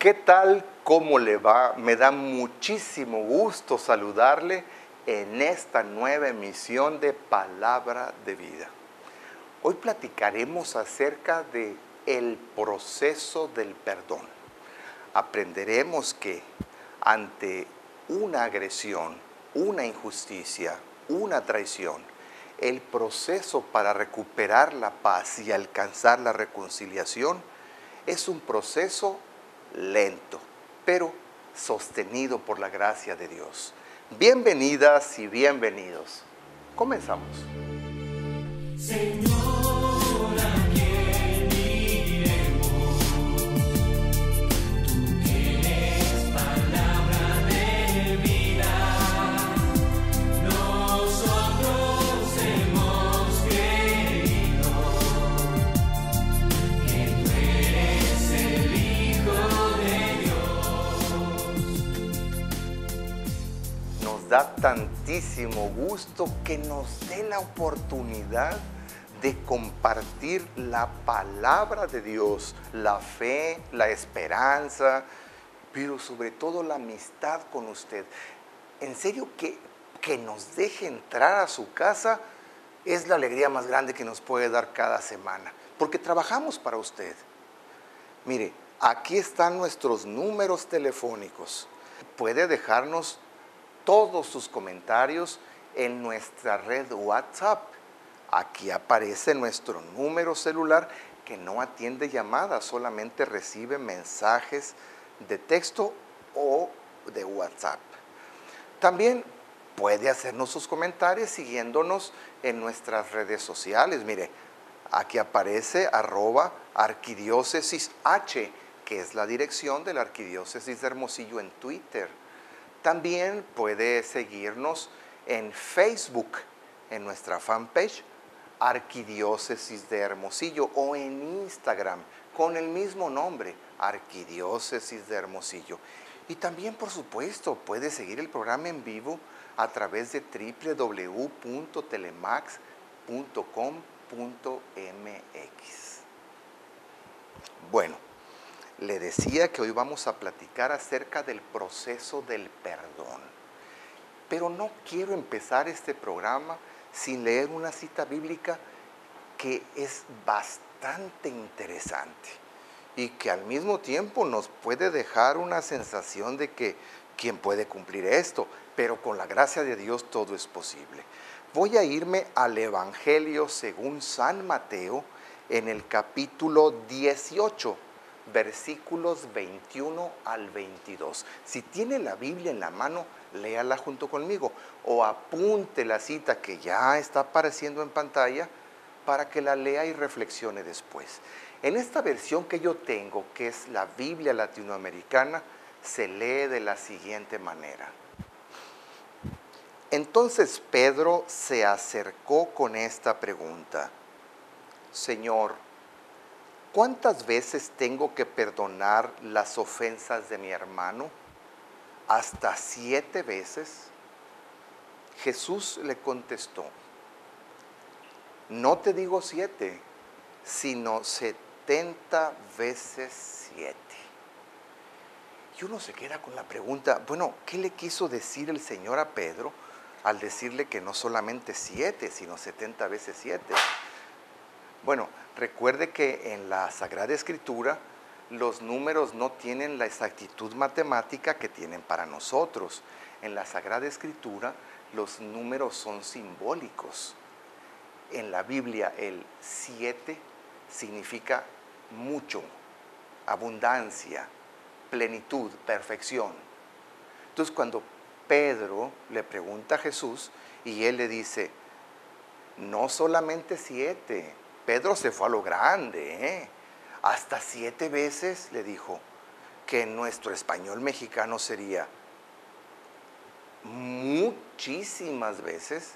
¿Qué tal? ¿Cómo le va? Me da muchísimo gusto saludarle en esta nueva emisión de Palabra de Vida. Hoy platicaremos acerca de el proceso del perdón. Aprenderemos que ante una agresión, una injusticia, una traición, el proceso para recuperar la paz y alcanzar la reconciliación es un proceso lento, pero sostenido por la gracia de Dios. Bienvenidas y bienvenidos. Comenzamos. Señor, ¿a quién iremos? Tú tienes palabra de vida. Nosotros hemos creído que tú eres el Hijo de Dios. Nos da tantísimo gusto que nos dé la oportunidad de compartir la palabra de Dios, la fe, la esperanza, pero sobre todo la amistad con usted. En serio que nos deje entrar a su casa es la alegría más grande que nos puede dar cada semana, porque trabajamos para usted. Mire, aquí están nuestros números telefónicos. Puede dejarnos todos sus comentarios en nuestra red WhatsApp. Aquí aparece nuestro número celular que no atiende llamadas, solamente recibe mensajes de texto o de WhatsApp. También puede hacernos sus comentarios siguiéndonos en nuestras redes sociales. Mire, aquí aparece @arquidiócesis H, que es la dirección de la Arquidiócesis de Hermosillo en Twitter. También puede seguirnos en Facebook, en nuestra fanpage, Arquidiócesis de Hermosillo, o en Instagram, con el mismo nombre, Arquidiócesis de Hermosillo. Y también, por supuesto, puede seguir el programa en vivo a través de www.telemax.com.mx. Bueno, le decía que hoy vamos a platicar acerca del proceso del perdón. Pero no quiero empezar este programa sin leer una cita bíblica que es bastante interesante y que al mismo tiempo nos puede dejar una sensación de que ¿quién puede cumplir esto? Pero con la gracia de Dios todo es posible. Voy a irme al Evangelio según San Mateo en el capítulo 18, versículos 21 al 22. Si tiene la Biblia en la mano, léala junto conmigo o apunte la cita que ya está apareciendo en pantalla para que la lea y reflexione después. En esta versión que yo tengo, que es la Biblia latinoamericana, se lee de la siguiente manera. Entonces Pedro se acercó con esta pregunta: Señor, ¿cuántas veces tengo que perdonar las ofensas de mi hermano? ¿Hasta 7 veces? Jesús le contestó: no te digo 7, sino 70 veces 7. Y uno se queda con la pregunta, bueno, ¿qué le quiso decir el Señor a Pedro al decirle que no solamente 7, sino 70 veces 7? Bueno, recuerde que en la Sagrada Escritura los números no tienen la exactitud matemática que tienen para nosotros. En la Sagrada Escritura los números son simbólicos. En la Biblia el 7 significa mucho, abundancia, plenitud, perfección. Entonces cuando Pedro le pregunta a Jesús y él le dice, no solamente 7, Pedro se fue a lo grande, hasta 7 veces le dijo, que en nuestro español mexicano sería muchísimas veces.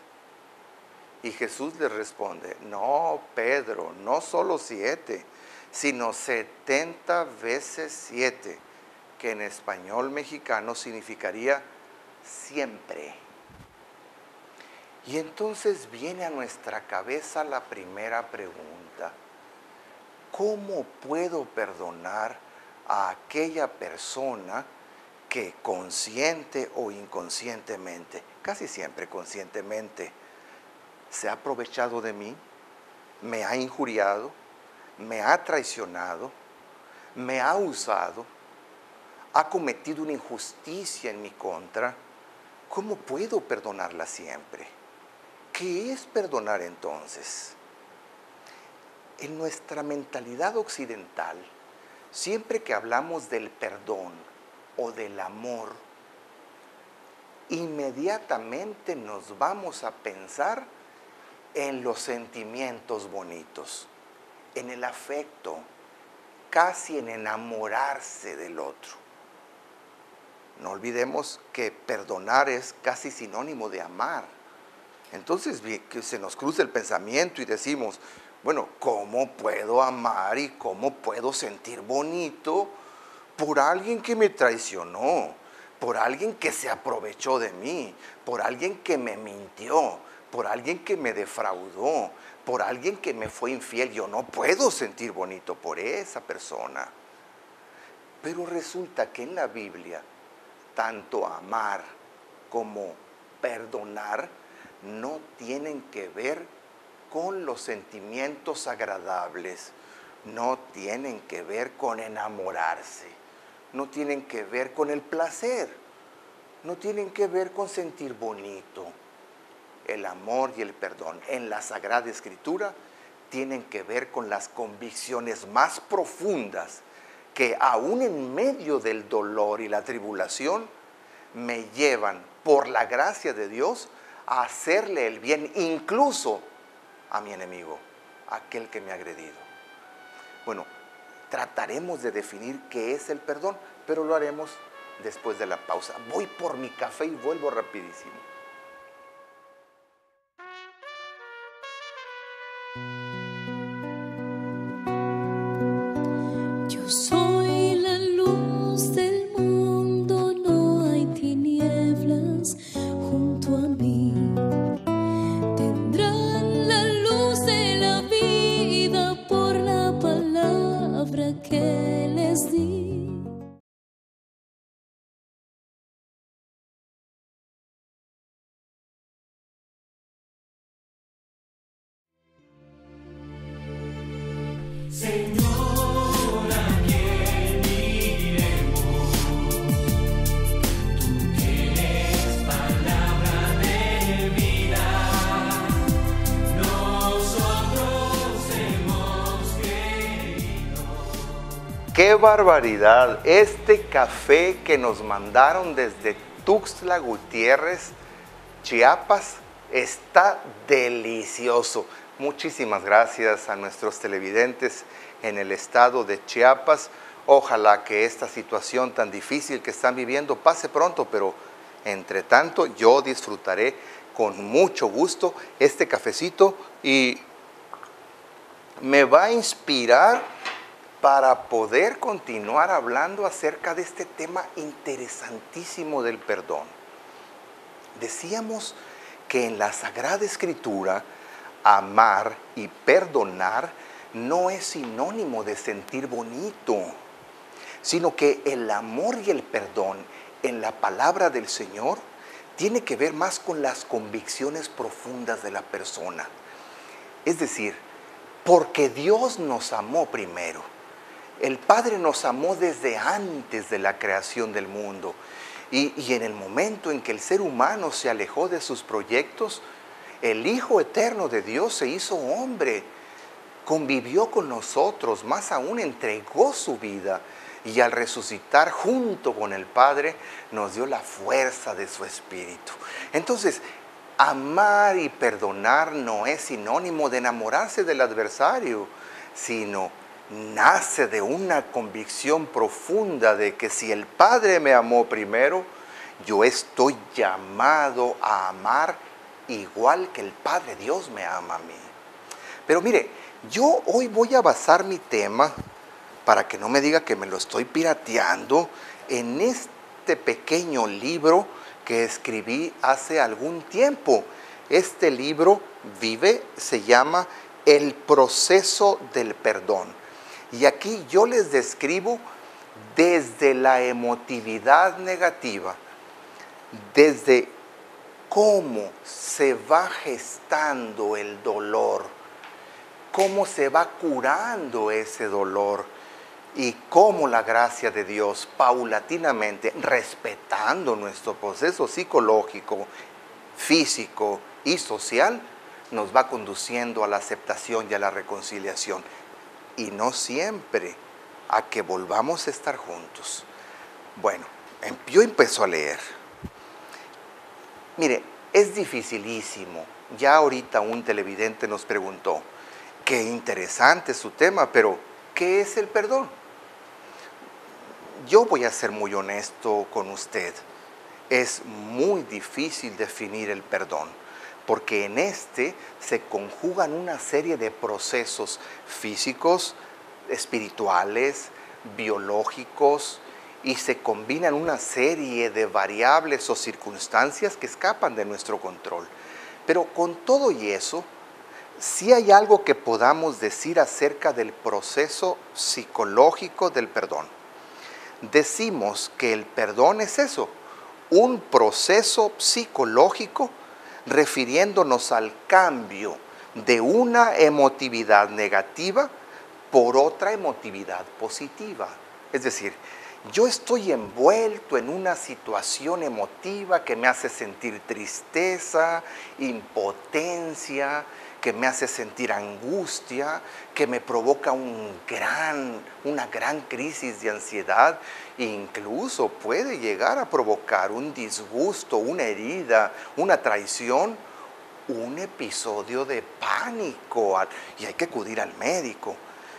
Y Jesús le responde, no, Pedro, no solo 7, sino 70 veces 7, que en español mexicano significaría siempre. Y entonces viene a nuestra cabeza la primera pregunta: ¿cómo puedo perdonar a aquella persona que consciente o inconscientemente, casi siempre conscientemente, se ha aprovechado de mí, me ha injuriado, me ha traicionado, me ha usado, ha cometido una injusticia en mi contra. ¿Cómo puedo perdonarla siempre? ¿Qué es perdonar entonces? En nuestra mentalidad occidental, siempre que hablamos del perdón o del amor, inmediatamente nos vamos a pensar en los sentimientos bonitos, en el afecto, casi en enamorarse del otro. No olvidemos que perdonar es casi sinónimo de amar. Entonces que se nos cruza el pensamiento y decimos, bueno, ¿cómo puedo amar y cómo puedo sentir bonito por alguien que me traicionó, por alguien que se aprovechó de mí, por alguien que me mintió, por alguien que me defraudó, por alguien que me fue infiel? Yo no puedo sentir bonito por esa persona. Pero resulta que en la Biblia, tanto amar como perdonar no tienen que ver con los sentimientos agradables, no tienen que ver con enamorarse, no tienen que ver con el placer, no tienen que ver con sentir bonito. El amor y el perdón en la Sagrada Escritura tienen que ver con las convicciones más profundas que aún en medio del dolor y la tribulación me llevan por la gracia de Dios a hacerle el bien incluso a mi enemigo, a aquel que me ha agredido. Bueno, trataremos de definir qué es el perdón, pero lo haremos después de la pausa. Voy por mi café y vuelvo rapidísimo. Yo soy la luz del mundo, no hay tinieblas junto a mí. Tendrán la luz de la vida por la palabra que les di. Señor, ¿a quién iremos? Tú tienes palabra de vida. Nosotros hemos creído. ¡Qué barbaridad! Este café que nos mandaron desde Tuxtla Gutiérrez, Chiapas, está delicioso. Muchísimas gracias a nuestros televidentes en el estado de Chiapas. Ojalá que esta situación tan difícil que están viviendo pase pronto, pero entre tanto yo disfrutaré con mucho gusto este cafecito y me va a inspirar para poder continuar hablando acerca de este tema interesantísimo del perdón. Decíamos que en la Sagrada Escritura, amar y perdonar no es sinónimo de sentir bonito, sino que el amor y el perdón en la palabra del Señor tiene que ver más con las convicciones profundas de la persona. Es decir, porque Dios nos amó primero. El Padre nos amó desde antes de la creación del mundo. Y en el momento en que el ser humano se alejó de sus proyectos, el Hijo Eterno de Dios se hizo hombre, convivió con nosotros, más aún entregó su vida y al resucitar junto con el Padre nos dio la fuerza de su Espíritu. Entonces, amar y perdonar no es sinónimo de enamorarse del adversario, sino nace de una convicción profunda de que si el Padre me amó primero, yo estoy llamado a amar igual que el Padre Dios me ama a mí. Pero mire, yo hoy voy a basar mi tema, para que no me diga que me lo estoy pirateando, en este pequeño libro que escribí hace algún tiempo. Este libro se llama El proceso del perdón. Y aquí yo les describo desde la emotividad negativa, desde cómo se va gestando el dolor, cómo se va curando ese dolor y cómo la gracia de Dios paulatinamente, respetando nuestro proceso psicológico, físico y social, nos va conduciendo a la aceptación y a la reconciliación. Y no siempre a que volvamos a estar juntos. Bueno, yo empiezo a leer. Mire, es dificilísimo. Ya ahorita un televidente nos preguntó, qué interesante su tema, pero ¿qué es el perdón? Yo voy a ser muy honesto con usted. Es muy difícil definir el perdón, porque en este se conjugan una serie de procesos físicos, espirituales, biológicos, y se combinan una serie de variables o circunstancias que escapan de nuestro control. Pero con todo y eso, sí hay algo que podamos decir acerca del proceso psicológico del perdón. Decimos que el perdón es eso, un proceso psicológico refiriéndonos al cambio de una emotividad negativa por otra emotividad positiva. Es decir, yo estoy envuelto en una situación emotiva que me hace sentir tristeza, impotencia, que me hace sentir angustia, que me provoca una gran crisis de ansiedad, incluso puede llegar a provocar un disgusto, una herida, una traición, un episodio de pánico, y hay que acudir al médico.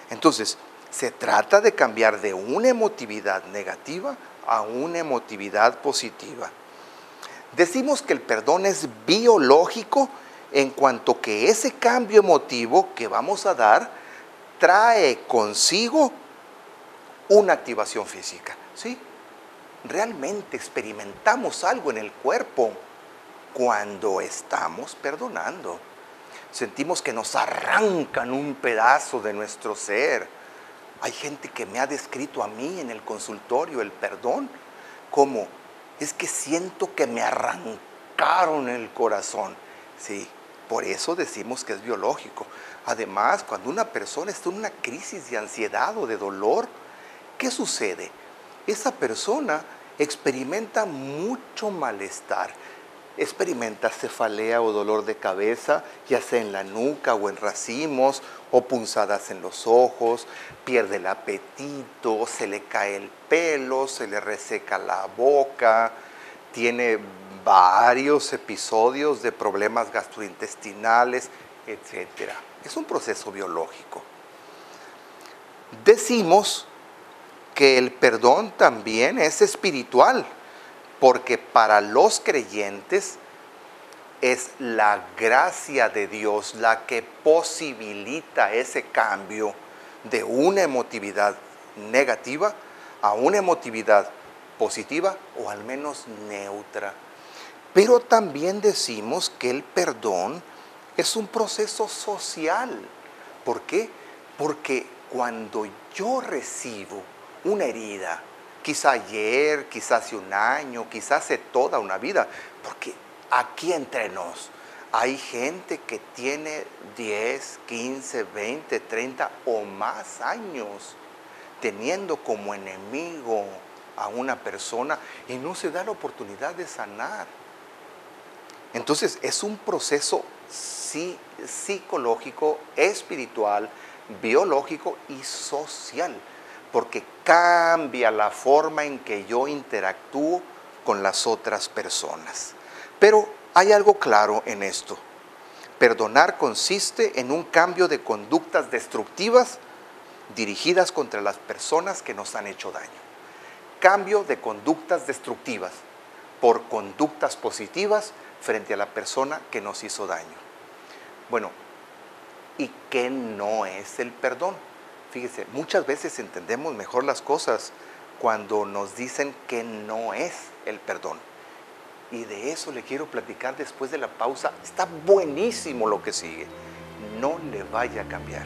Entonces, se trata de cambiar de una emotividad negativa a una emotividad positiva. Decimos que el perdón es biológico en cuanto que ese cambio emotivo que vamos a dar trae consigo una activación física. ¿Sí? Realmente experimentamos algo en el cuerpo cuando estamos perdonando. Sentimos que nos arrancan un pedazo de nuestro ser. Hay gente que me ha descrito a mí en el consultorio el perdón como, es que siento que me arrancaron el corazón. Sí, por eso decimos que es biológico. Además, cuando una persona está en una crisis de ansiedad o de dolor, ¿qué sucede? Esa persona experimenta mucho malestar. Experimenta cefalea o dolor de cabeza, ya sea en la nuca o en racimos, o punzadas en los ojos, pierde el apetito, se le cae el pelo, se le reseca la boca, tiene varios episodios de problemas gastrointestinales, etc. Es un proceso biológico. Decimos que el perdón también es espiritual, porque para los creyentes es la gracia de Dios la que posibilita ese cambio de una emotividad negativa a una emotividad positiva o al menos neutra. Pero también decimos que el perdón es un proceso social. ¿Por qué? Porque cuando yo recibo una herida, quizá ayer, quizá hace un año, quizá hace toda una vida, porque aquí entre nos hay gente que tiene 10, 15, 20, 30 o más años teniendo como enemigo a una persona y no se da la oportunidad de sanar. Entonces es un proceso psicológico, espiritual, biológico y social, porque cambia la forma en que yo interactúo con las otras personas. Pero hay algo claro en esto. Perdonar consiste en un cambio de conductas destructivas dirigidas contra las personas que nos han hecho daño. Cambio de conductas destructivas por conductas positivas frente a la persona que nos hizo daño. Bueno, ¿y qué no es el perdón? Fíjese, muchas veces entendemos mejor las cosas cuando nos dicen que no es el perdón. Y de eso le quiero platicar después de la pausa. Está buenísimo lo que sigue. No le vaya a cambiar.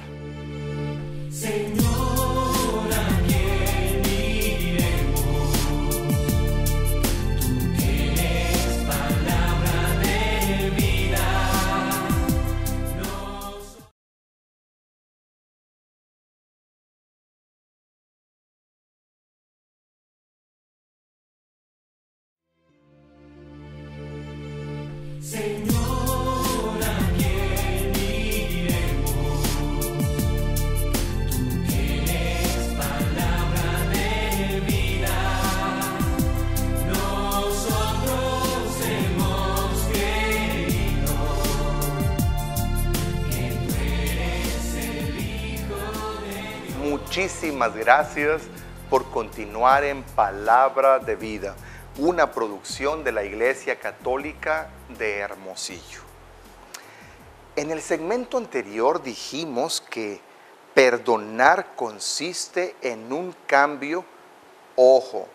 Señor, ¿a quién iré? Señor, ¿a quién iremos? Tú tienes palabra de vida. Nosotros hemos creído que tú eres el Hijo de Dios. Muchísimas gracias por continuar en Palabra de Vida, una producción de la Iglesia Católica de Hermosillo. En el segmento anterior dijimos que perdonar consiste en un cambio, ojo,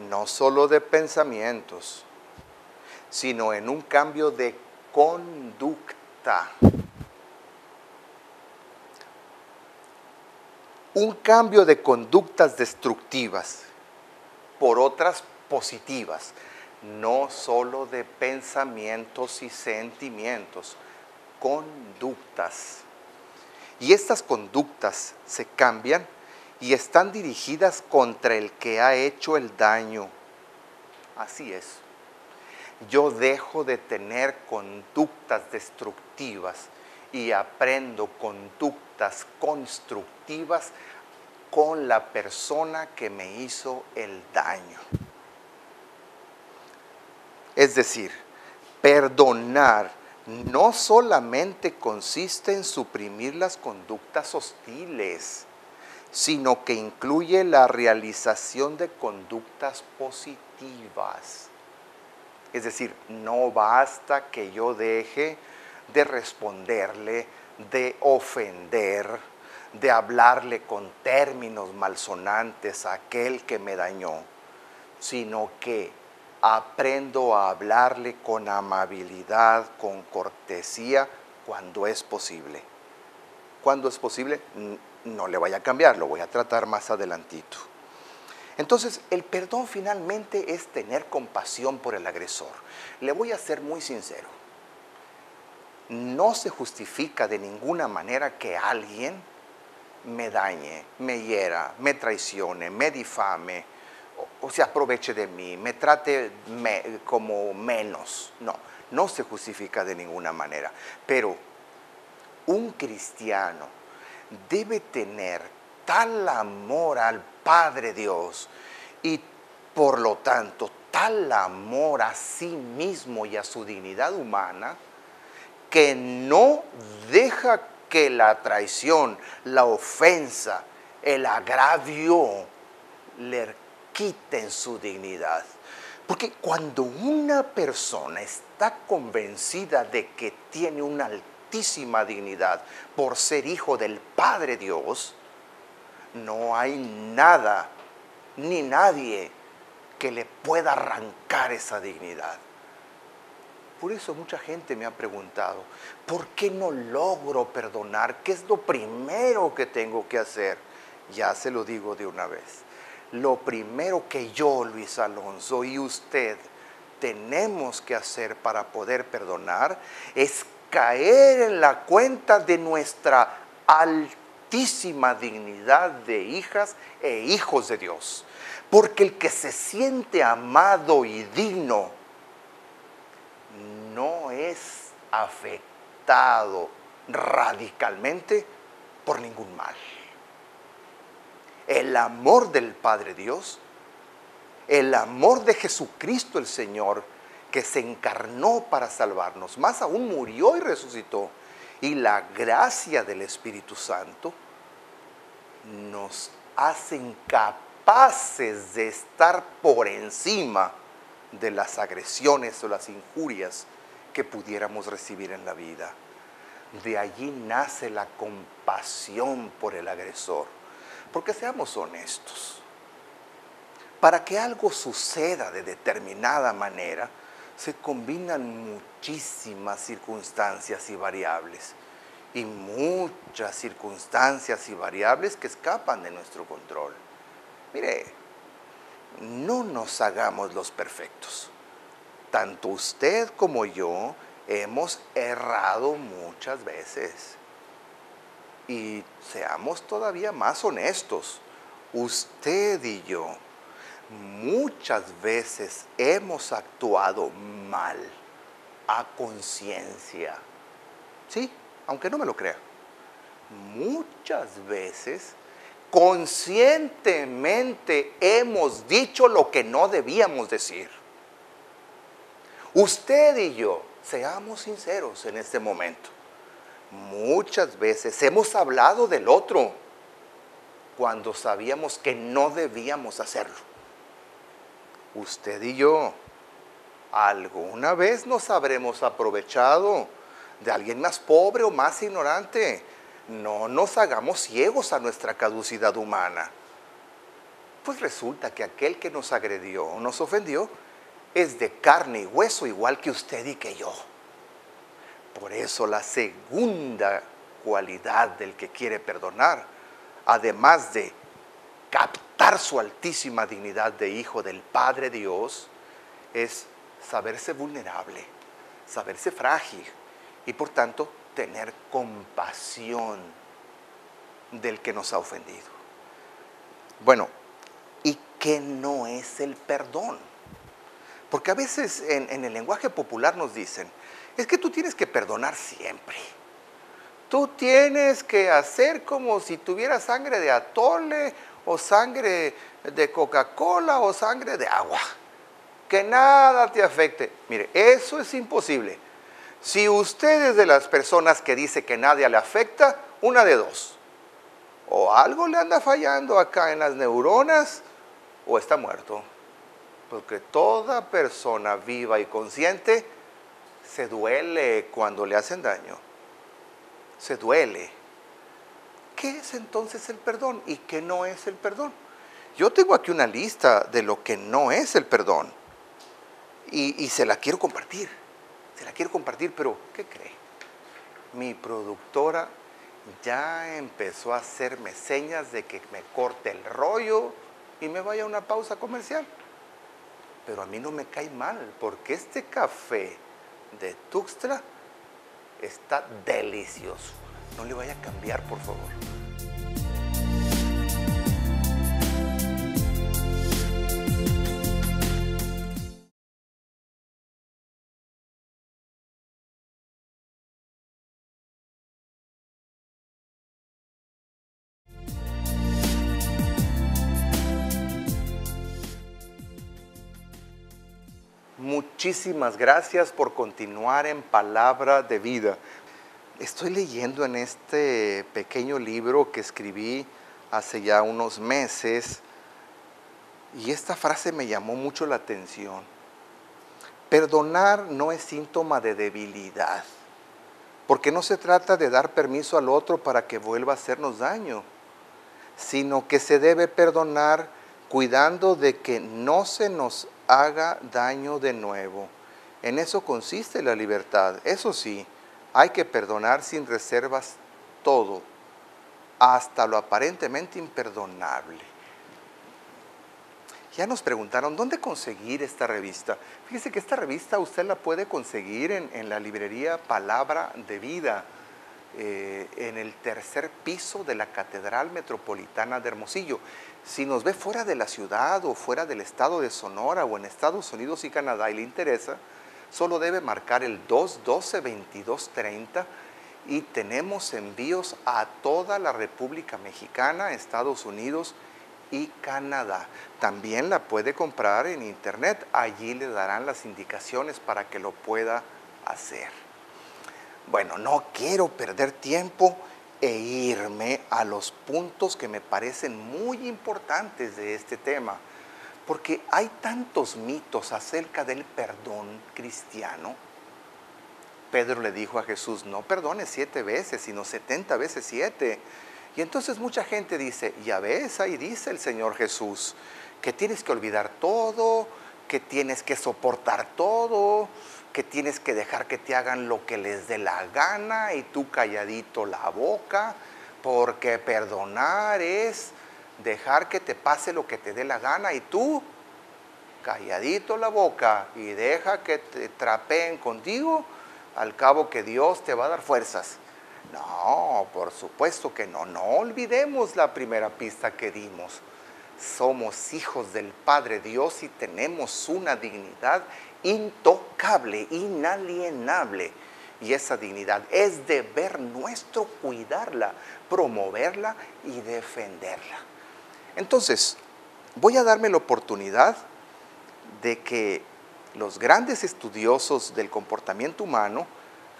no solo de pensamientos, sino en un cambio de conducta. Un cambio de conductas destructivas por otras positivas, no solo de pensamientos y sentimientos, conductas. Y estas conductas se cambian y están dirigidas contra el que ha hecho el daño. Así es. Yo dejo de tener conductas destructivas y aprendo conductas constructivas con la persona que me hizo el daño. Es decir, perdonar no solamente consiste en suprimir las conductas hostiles, sino que incluye la realización de conductas positivas. Es decir, no basta que yo deje de responderle, de ofender, de hablarle con términos malsonantes a aquel que me dañó, sino que aprendo a hablarle con amabilidad, con cortesía, cuando es posible. Cuando es posible, no le vaya a cambiar, lo voy a tratar más adelantito. Entonces, el perdón finalmente es tener compasión por el agresor. Le voy a ser muy sincero. No se justifica de ninguna manera que alguien me dañe, me hiera, me traicione, me difame, o se aproveche de mí, me trate como menos. No se justifica de ninguna manera. Pero un cristiano debe tener tal amor al Padre Dios y por lo tanto tal amor a sí mismo y a su dignidad humana, que no deja que la traición, la ofensa, el agravio le quiten su dignidad. Porque cuando una persona está convencida de que tiene una altísima dignidad por ser hijo del Padre Dios, no hay nada ni nadie que le pueda arrancar esa dignidad. Por eso mucha gente me ha preguntado, ¿por qué no logro perdonar? ¿Qué es lo primero que tengo que hacer? Ya se lo digo de una vez. Lo primero que yo, Luis Alonso, y usted tenemos que hacer para poder perdonar es caer en la cuenta de nuestra altísima dignidad de hijas e hijos de Dios. Porque el que se siente amado y digno no es afectado radicalmente por ningún mal. El amor del Padre Dios, el amor de Jesucristo el Señor, que se encarnó para salvarnos, más aún murió y resucitó, y la gracia del Espíritu Santo nos hacen capaces de estar por encima de las agresiones o las injurias que pudiéramos recibir en la vida. De allí nace la compasión por el agresor. Porque seamos honestos, para que algo suceda de determinada manera, se combinan muchísimas circunstancias y variables, y muchas circunstancias y variables que escapan de nuestro control. Mire, no nos hagamos los perfectos. Tanto usted como yo hemos errado muchas veces. Y seamos todavía más honestos. Usted y yo muchas veces hemos actuado mal. a conciencia. Sí, aunque no me lo crea. Muchas veces, conscientemente hemos dicho lo que no debíamos decir. Usted y yo, seamos sinceros en este momento. Muchas veces hemos hablado del otro cuando sabíamos que no debíamos hacerlo. Usted y yo, ¿alguna vez nos habremos aprovechado de alguien más pobre o más ignorante? No nos hagamos ciegos a nuestra caducidad humana. Pues resulta que aquel que nos agredió o nos ofendió es de carne y hueso igual que usted y que yo. Por eso la segunda cualidad del que quiere perdonar, además de captar su altísima dignidad de hijo del Padre Dios, es saberse vulnerable, saberse frágil y por tanto tener compasión del que nos ha ofendido. Bueno, ¿y qué no es el perdón? Porque a veces en el lenguaje popular nos dicen, es que tú tienes que perdonar siempre. Tú tienes que hacer como si tuvieras sangre de atole o sangre de Coca-Cola o sangre de agua. Que nada te afecte. Mire, eso es imposible. Si usted es de las personas que dice que nadie le afecta, una de dos. O algo le anda fallando acá en las neuronas o está muerto. Porque toda persona viva y consciente se duele cuando le hacen daño. Se duele. ¿Qué es entonces el perdón y qué no es el perdón? Yo tengo aquí una lista de lo que no es el perdón. Y se la quiero compartir. Se la quiero compartir, pero ¿qué cree? Mi productora ya empezó a hacerme señas de que me corte el rollo y me vaya a una pausa comercial. Pero a mí no me cae mal, porque este café de Tuxtla está delicioso. No le vaya a cambiar, por favor. Muchísimas gracias por continuar en Palabra de Vida. Estoy leyendo en este pequeño libro que escribí hace ya unos meses y esta frase me llamó mucho la atención. Perdonar no es síntoma de debilidad, porque no se trata de dar permiso al otro para que vuelva a hacernos daño, sino que se debe perdonar cuidando de que no se nos haga daño de nuevo. En eso consiste la libertad. Eso sí, hay que perdonar sin reservas todo, hasta lo aparentemente imperdonable. Ya nos preguntaron, ¿dónde conseguir esta revista? Fíjese que esta revista usted la puede conseguir en la librería Palabra de Vida, en el tercer piso de la Catedral Metropolitana de Hermosillo. Si nos ve fuera de la ciudad o fuera del estado de Sonora o en Estados Unidos y Canadá y le interesa, solo debe marcar el 212-2230 y tenemos envíos a toda la República Mexicana, Estados Unidos y Canadá. También la puede comprar en internet, allí le darán las indicaciones para que lo pueda hacer. Bueno, no quiero perder tiempo e irme a los puntos que me parecen muy importantes de este tema, porque hay tantos mitos acerca del perdón cristiano. Pedro le dijo a Jesús, no perdones 7 veces, sino 70 veces 7. Y entonces mucha gente dice, ya ves, ahí dice el Señor Jesús, que tienes que olvidar todo, que tienes que soportar todo, que tienes que dejar que te hagan lo que les dé la gana y tú calladito la boca, porque perdonar es dejar que te pase lo que te dé la gana y tú calladito la boca y deja que te trapeen contigo, al cabo que Dios te va a dar fuerzas. No, por supuesto que no. No olvidemos la primera pista que dimos. Somos hijos del Padre Dios y tenemos una dignidad intocable, inalienable. Y esa dignidad es deber nuestro cuidarla, promoverla y defenderla. Entonces, voy a darme la oportunidad de que los grandes estudiosos del comportamiento humano,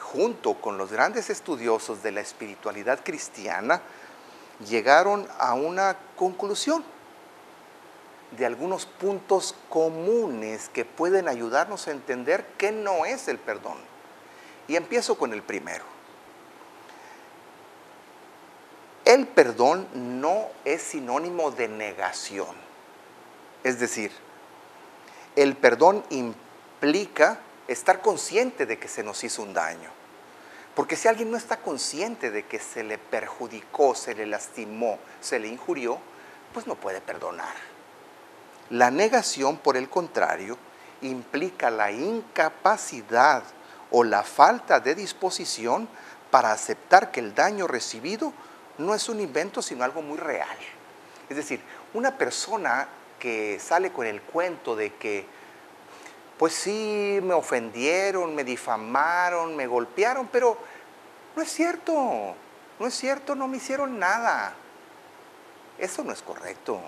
junto con los grandes estudiosos de la espiritualidad cristiana, llegaron a una conclusión de algunos puntos comunes que pueden ayudarnos a entender qué no es el perdón. Y empiezo con el primero. El perdón no es sinónimo de negación. Es decir, el perdón implica estar consciente de que se nos hizo un daño. Porque si alguien no está consciente de que se le perjudicó, se le lastimó, se le injurió, pues no puede perdonar. La negación, por el contrario, implica la incapacidad o la falta de disposición para aceptar que el daño recibido no es un invento, sino algo muy real. Es decir, una persona que sale con el cuento de que, pues sí, me ofendieron, me difamaron, me golpearon, pero no es cierto, no me hicieron nada. Eso no es correcto.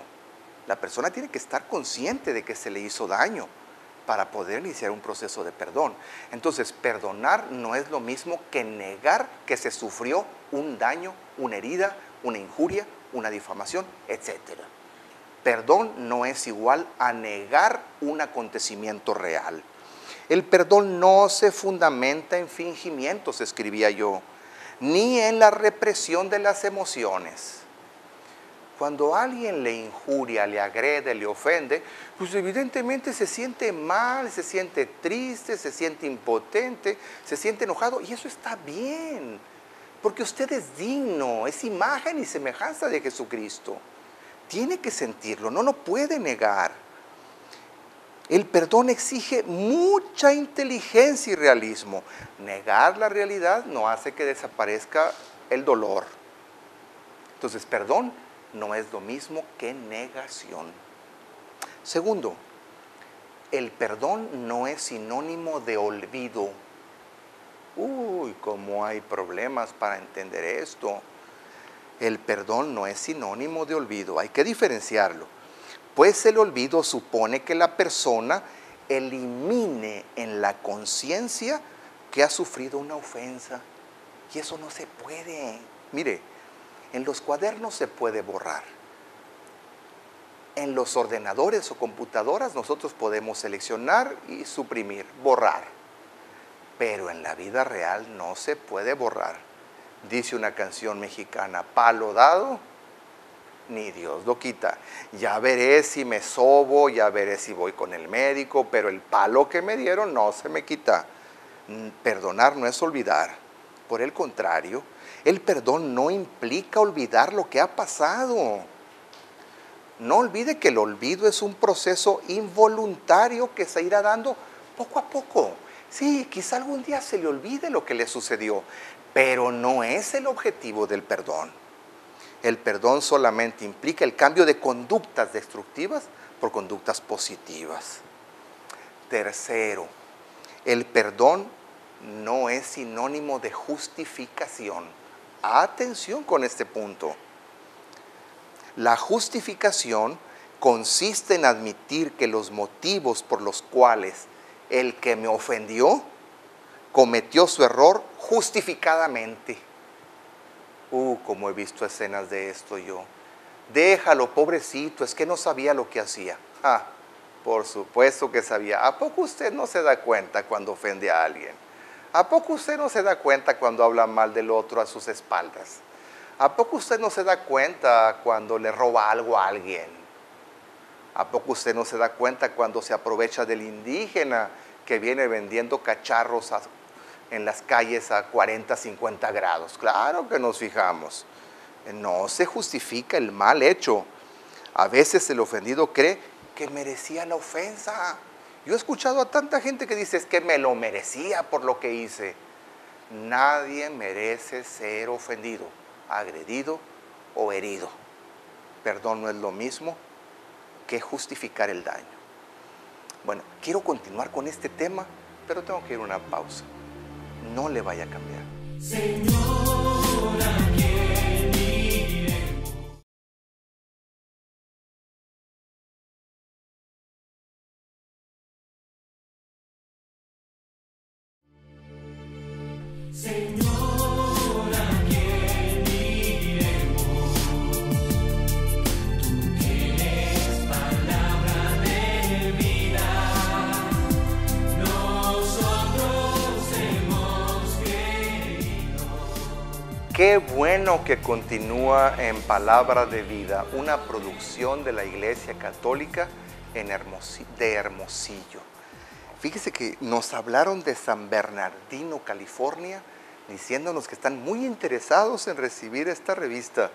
La persona tiene que estar consciente de que se le hizo daño para poder iniciar un proceso de perdón. Entonces, perdonar no es lo mismo que negar que se sufrió un daño, una herida, una injuria, una difamación, etc. Perdón no es igual a negar un acontecimiento real. El perdón no se fundamenta en fingimientos, escribía yo, ni en la represión de las emociones. Cuando alguien le injuria, le agrede, le ofende, pues evidentemente se siente mal, se siente triste, se siente impotente, se siente enojado, y eso está bien, porque usted es digno, es imagen y semejanza de Jesucristo. Tiene que sentirlo, no lo puede negar. El perdón exige mucha inteligencia y realismo. Negar la realidad no hace que desaparezca el dolor. Entonces, perdón no es lo mismo que negación. Segundo, el perdón no es sinónimo de olvido. Uy, cómo hay problemas para entender esto. El perdón no es sinónimo de olvido, hay que diferenciarlo. Pues el olvido supone que la persona elimine en la conciencia que ha sufrido una ofensa. Y eso no se puede. Mire, en los cuadernos se puede borrar. En los ordenadores o computadoras nosotros podemos seleccionar y suprimir, borrar. Pero en la vida real no se puede borrar. Dice una canción mexicana, palo dado, ni Dios lo quita. Ya veré si me sobo, ya veré si voy con el médico, pero el palo que me dieron no se me quita. Perdonar no es olvidar. Por el contrario, el perdón no implica olvidar lo que ha pasado. No olvide que el olvido es un proceso involuntario que se irá dando poco a poco. Sí, quizá algún día se le olvide lo que le sucedió, pero no es el objetivo del perdón. El perdón solamente implica el cambio de conductas destructivas por conductas positivas. Tercero, el perdón no es sinónimo de justificación. Atención con este punto. La justificación consiste en admitir que los motivos por los cuales el que me ofendió cometió su error justificadamente. Como he visto escenas de esto yo. Déjalo, pobrecito, es que no sabía lo que hacía. Por supuesto que sabía. ¿A poco usted no se da cuenta cuando ofende a alguien? ¿A poco usted no se da cuenta cuando habla mal del otro a sus espaldas? ¿A poco usted no se da cuenta cuando le roba algo a alguien? ¿A poco usted no se da cuenta cuando se aprovecha del indígena que viene vendiendo cacharros en las calles a 40, 50 grados? Claro que nos fijamos. No se justifica el mal hecho. A veces el ofendido cree que merecía la ofensa. Yo he escuchado a tanta gente que dice, es que me lo merecía por lo que hice. Nadie merece ser ofendido, agredido o herido. Perdón no es lo mismo que justificar el daño. Bueno, quiero continuar con este tema, pero tengo que ir a una pausa. No le vaya a cambiar. Señor, ¿a quién iremos? Señor, ¿a quién iremos? Tú tienes palabra de vida, nosotros hemos creído. Qué bueno que continúa en Palabra de Vida, una producción de la Iglesia Católica de Hermosillo. Fíjese que nos hablaron de San Bernardino, California, diciéndonos que están muy interesados en recibir esta revista.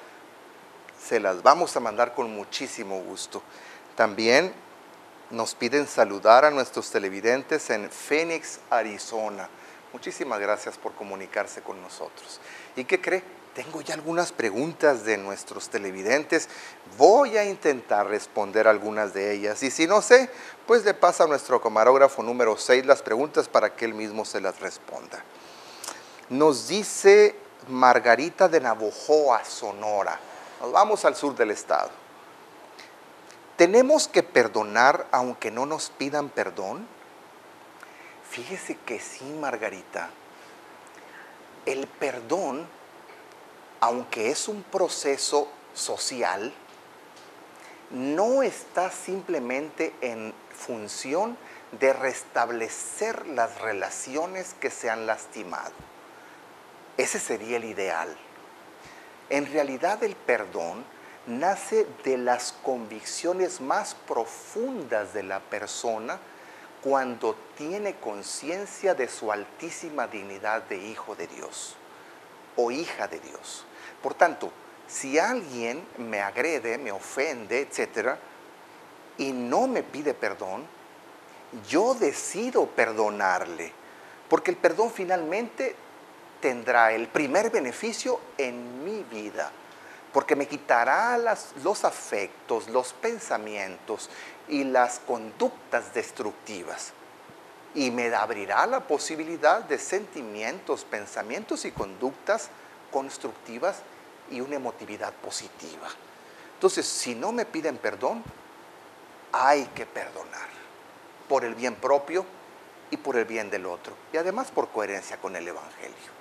Se las vamos a mandar con muchísimo gusto. También nos piden saludar a nuestros televidentes en Phoenix, Arizona. Muchísimas gracias por comunicarse con nosotros. ¿Y qué cree? Tengo ya algunas preguntas de nuestros televidentes. Voy a intentar responder algunas de ellas. Y si no sé, pues le pasa a nuestro camarógrafo número 6 las preguntas para que él mismo se las responda. Nos dice Margarita de Navojoa, Sonora. Nos vamos al sur del estado. ¿Tenemos que perdonar aunque no nos pidan perdón? Fíjese que sí, Margarita. El perdón, aunque es un proceso social, no está simplemente en función de restablecer las relaciones que se han lastimado. Ese sería el ideal. En realidad el perdón nace de las convicciones más profundas de la persona cuando tiene conciencia de su altísima dignidad de hijo de Dios o hija de Dios. Por tanto, si alguien me agrede, me ofende, etcétera, y no me pide perdón, yo decido perdonarle, porque el perdón finalmente tendrá el primer beneficio en mi vida, porque me quitará los afectos, los pensamientos y las conductas destructivas, y me abrirá la posibilidad de sentimientos, pensamientos y conductas constructivas y una emotividad positiva. Entonces, si no me piden perdón, hay que perdonar, por el bien propio y por el bien del otro, y además por coherencia con el Evangelio.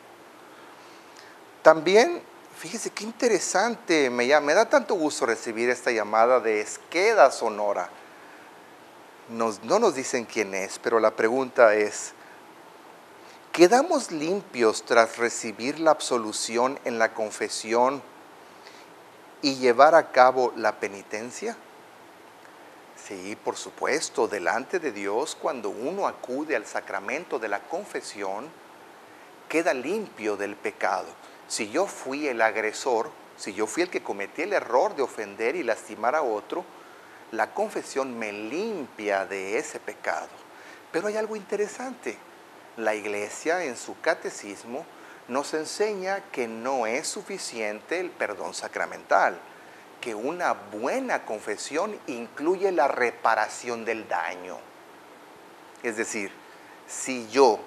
También, fíjese qué interesante, me da tanto gusto recibir esta llamada de Esqueda, Sonora. No nos dicen quién es, pero la pregunta es: ¿quedamos limpios tras recibir la absolución en la confesión y llevar a cabo la penitencia? Sí, por supuesto, delante de Dios, cuando uno acude al sacramento de la confesión, queda limpio del pecado. Si yo fui el agresor, si yo fui el que cometí el error de ofender y lastimar a otro, la confesión me limpia de ese pecado. Pero hay algo interesante. La Iglesia en su catecismo nos enseña que no es suficiente el perdón sacramental, que una buena confesión incluye la reparación del daño. Es decir, si yo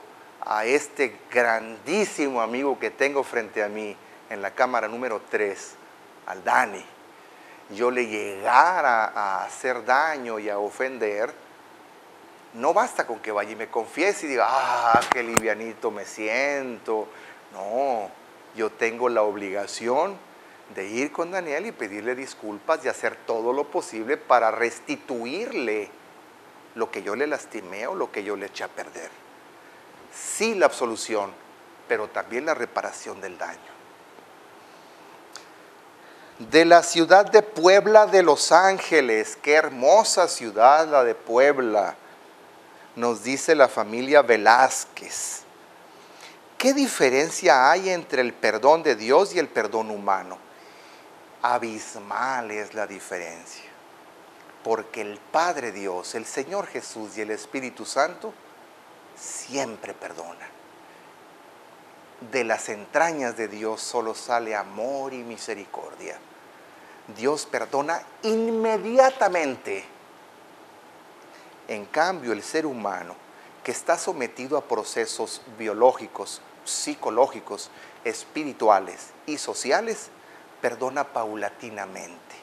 a este grandísimo amigo que tengo frente a mí en la cámara número 3, al Dani, yo le llegara a hacer daño y a ofender, no basta con que vaya y me confiese y diga, qué livianito me siento. No, yo tengo la obligación de ir con Daniel y pedirle disculpas y hacer todo lo posible para restituirle lo que yo le lastimé o lo que yo le eché a perder. Sí, la absolución, pero también la reparación del daño. De la ciudad de Puebla de Los Ángeles, qué hermosa ciudad la de Puebla, nos dice la familia Velázquez. ¿Qué diferencia hay entre el perdón de Dios y el perdón humano? Abismal es la diferencia, porque el Padre Dios, el Señor Jesús y el Espíritu Santo siempre perdonan. De las entrañas de Dios solo sale amor y misericordia. Dios perdona inmediatamente. En cambio, el ser humano, que está sometido a procesos biológicos, psicológicos, espirituales y sociales, perdona paulatinamente,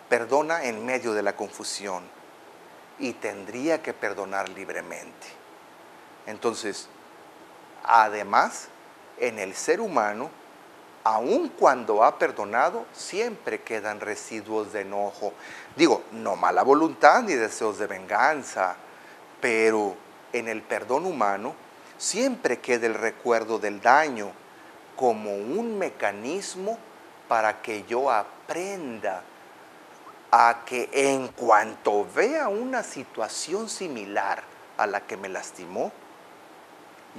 perdona en medio de la confusión y tendría que perdonar libremente. Entonces, además, en el ser humano, aun cuando ha perdonado, siempre quedan residuos de enojo. Digo, no mala voluntad ni deseos de venganza, pero en el perdón humano siempre queda el recuerdo del daño como un mecanismo para que yo aprenda a que en cuanto vea una situación similar a la que me lastimó,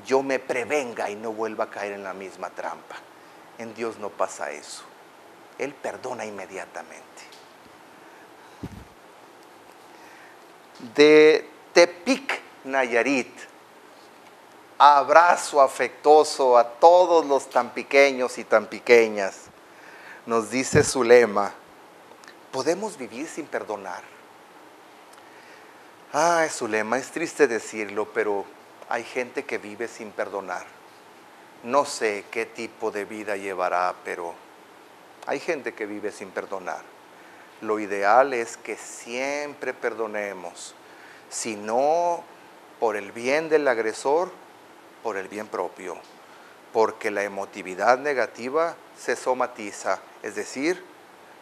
yo me prevenga y no vuelva a caer en la misma trampa. En Dios no pasa eso. Él perdona inmediatamente. De Tepic, Nayarit, abrazo afectuoso a todos los tan pequeños y tan pequeñas. Nos dice Zulema, ¿podemos vivir sin perdonar? Ay, Zulema, es triste decirlo, pero hay gente que vive sin perdonar. No sé qué tipo de vida llevará, pero hay gente que vive sin perdonar. Lo ideal es que siempre perdonemos, si no por el bien del agresor, por el bien propio, porque la emotividad negativa se somatiza, es decir,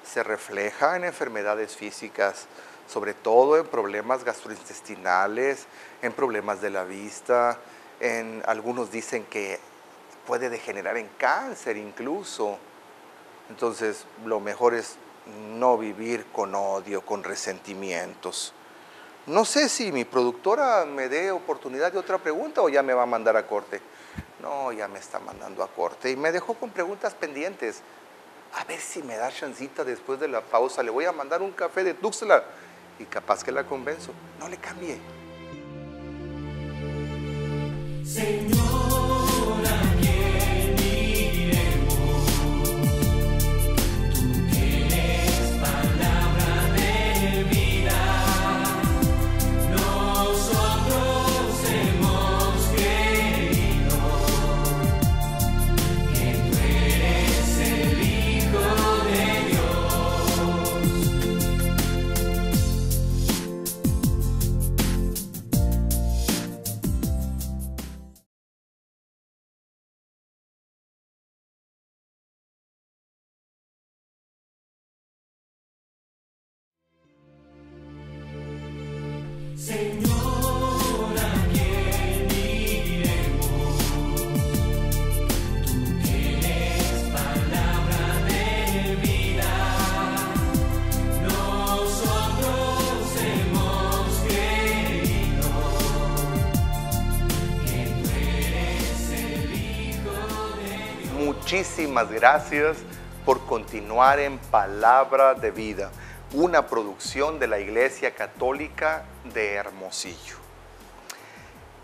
se refleja en enfermedades físicas, sobre todo en problemas gastrointestinales, en problemas de la vista, algunos dicen que puede degenerar en cáncer incluso. Entonces, lo mejor es no vivir con odio, con resentimientos. No sé si mi productora me dé oportunidad de otra pregunta o ya me va a mandar a corte. No, ya me está mandando a corte y me dejó con preguntas pendientes. A ver si me da chancita después de la pausa. Le voy a mandar un café de Tuxtla y capaz que la convenzo. No le cambie. Señor, ¿a quién iremos? Tú tienes palabra de vida. Nosotros hemos creído que tú eres el Hijo de Señor, ¿a quién iremos? Tú tienes palabra de vida. Nosotros hemos creído que tú eres el Hijo de Dios. Muchísimas gracias por continuar en Palabra de Vida, una producción de la Iglesia Católica de Hermosillo.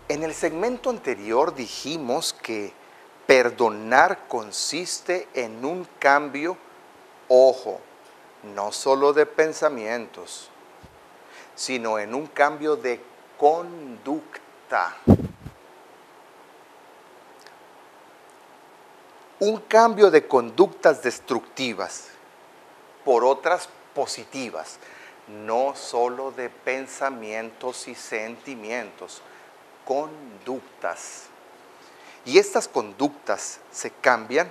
En el segmento anterior dijimos que perdonar consiste en un cambio, ojo, no solo de pensamientos, sino en un cambio de conducta. Un cambio de conductas destructivas por otras positivas, no solo de pensamientos y sentimientos, conductas. Y estas conductas se cambian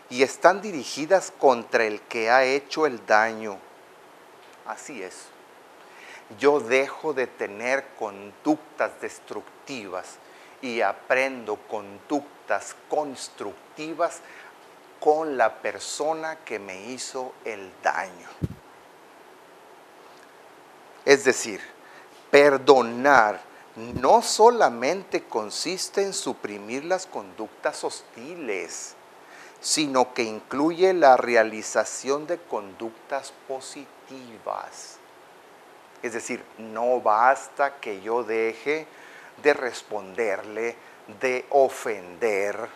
y están dirigidas contra el que ha hecho el daño. Así es. Yo dejo de tener conductas destructivas y aprendo conductas constructivas con la persona que me hizo el daño. Es decir, perdonar no solamente consiste en suprimir las conductas hostiles, sino que incluye la realización de conductas positivas. Es decir, no basta que yo deje de responderle, de ofender,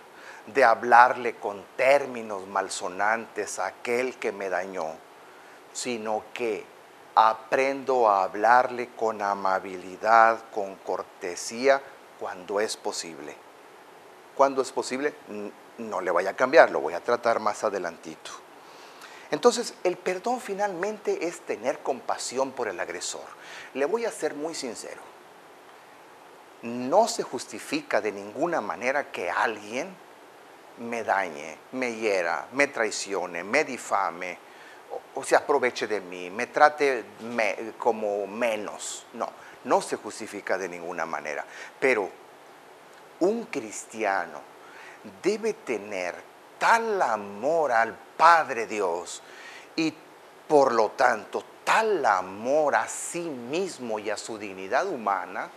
de hablarle con términos malsonantes a aquel que me dañó, sino que Aprendo a hablarle con amabilidad, con cortesía, cuando es posible. Cuando es posible, no le vaya a cambiar, lo voy a tratar más adelantito. Entonces, el perdón finalmente es tener compasión por el agresor. Le voy a ser muy sincero. No se justifica de ninguna manera que alguien me dañe, me hiera, me traicione, me difame, o se aproveche de mí, me trate como menos. No, no se justifica de ninguna manera. Pero un cristiano debe tener tal amor al Padre Dios y por lo tanto tal amor a sí mismo y a su dignidad humana,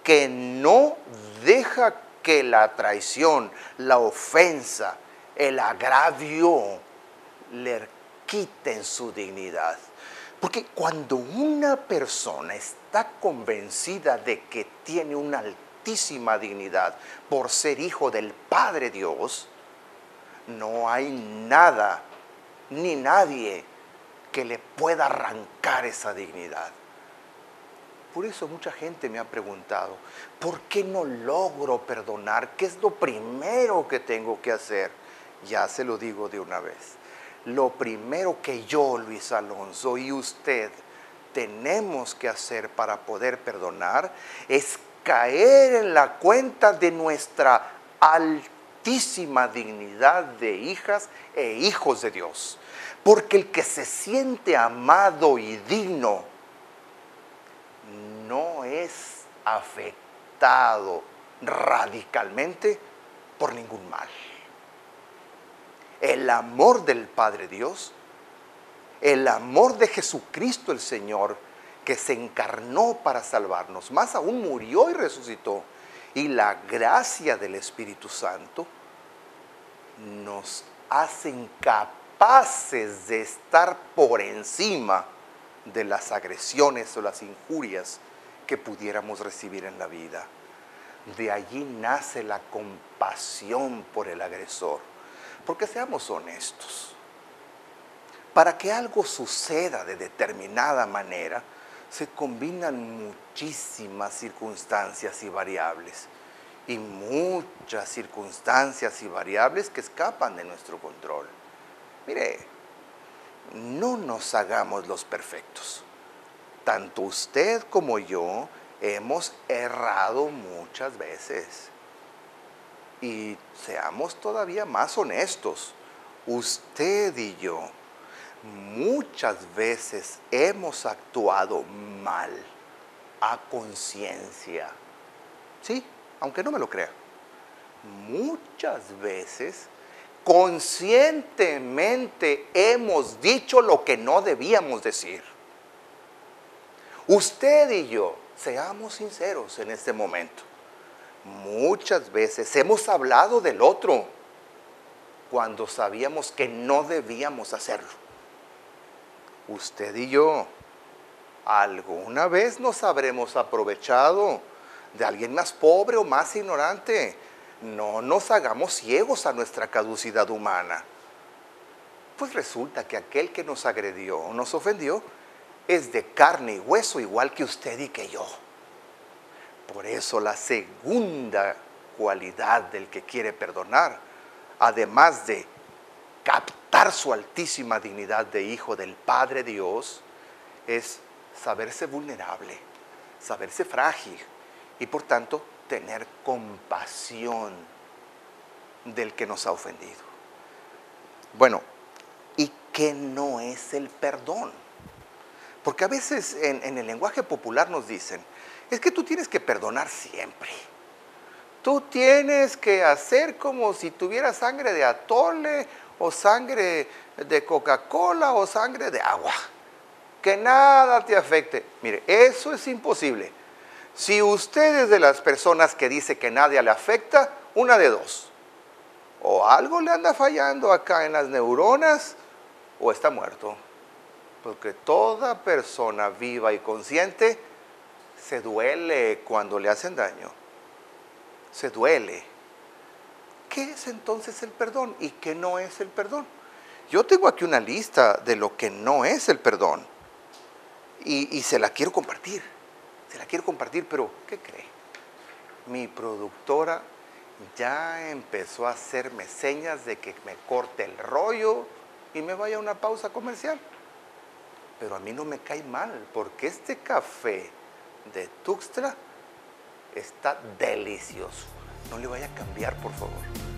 que no deja que la traición, la ofensa, el agravio le quiten su dignidad. Porque cuando una persona está convencida de que tiene una altísima dignidad por ser hijo del Padre Dios, no hay nada ni nadie que le pueda arrancar esa dignidad. Por eso mucha gente me ha preguntado, ¿por qué no logro perdonar? ¿Qué es lo primero que tengo que hacer? Ya se lo digo de una vez. Lo primero que yo, Luis Alonso, y usted tenemos que hacer para poder perdonar es caer en la cuenta de nuestra altísima dignidad de hijas e hijos de Dios. Porque el que se siente amado y digno no es afectado radicalmente por ningún mal. El amor del Padre Dios, el amor de Jesucristo el Señor, que se encarnó para salvarnos, más aún murió y resucitó, y la gracia del Espíritu Santo nos hacen capaces de estar por encima de las agresiones o las injurias que pudiéramos recibir en la vida. De allí nace la compasión por el agresor. Porque seamos honestos, para que algo suceda de determinada manera, se combinan muchísimas circunstancias y variables. Y muchas circunstancias y variables que escapan de nuestro control. Mire, no nos hagamos los perfectos. Tanto usted como yo hemos errado muchas veces. Y seamos todavía más honestos. Usted y yo muchas veces hemos actuado mal a conciencia. Sí, aunque no me lo crea. Muchas veces conscientemente hemos dicho lo que no debíamos decir. Usted y yo, seamos sinceros en este momento. Muchas veces hemos hablado del otro cuando sabíamos que no debíamos hacerlo. Usted y yo, alguna vez nos habremos aprovechado de alguien más pobre o más ignorante. No nos hagamos ciegos a nuestra caducidad humana. Pues resulta que aquel que nos agredió o nos ofendió es de carne y hueso igual que usted y que yo. Por eso la segunda cualidad del que quiere perdonar, además de captar su altísima dignidad de hijo del Padre Dios, es saberse vulnerable, saberse frágil y por tanto tener compasión del que nos ha ofendido. Bueno, ¿y qué no es el perdón? Porque a veces en el lenguaje popular nos dicen, es que tú tienes que perdonar siempre. Tú tienes que hacer como si tuvieras sangre de atole o sangre de Coca-Cola o sangre de agua. Que nada te afecte. Mire, eso es imposible. Si usted es de las personas que dice que nadie le afecta, una de dos. O algo le anda fallando acá en las neuronas o está muerto. Porque toda persona viva y consciente se duele cuando le hacen daño. Se duele. ¿Qué es entonces el perdón y qué no es el perdón? Yo tengo aquí una lista de lo que no es el perdón. y se la quiero compartir. Se la quiero compartir, pero ¿qué cree? Mi productora ya empezó a hacerme señas de que me corte el rollo y me vaya a una pausa comercial. Pero a mí no me cae mal, porque este café de Tuxtla está delicioso. No le vaya a cambiar, por favor.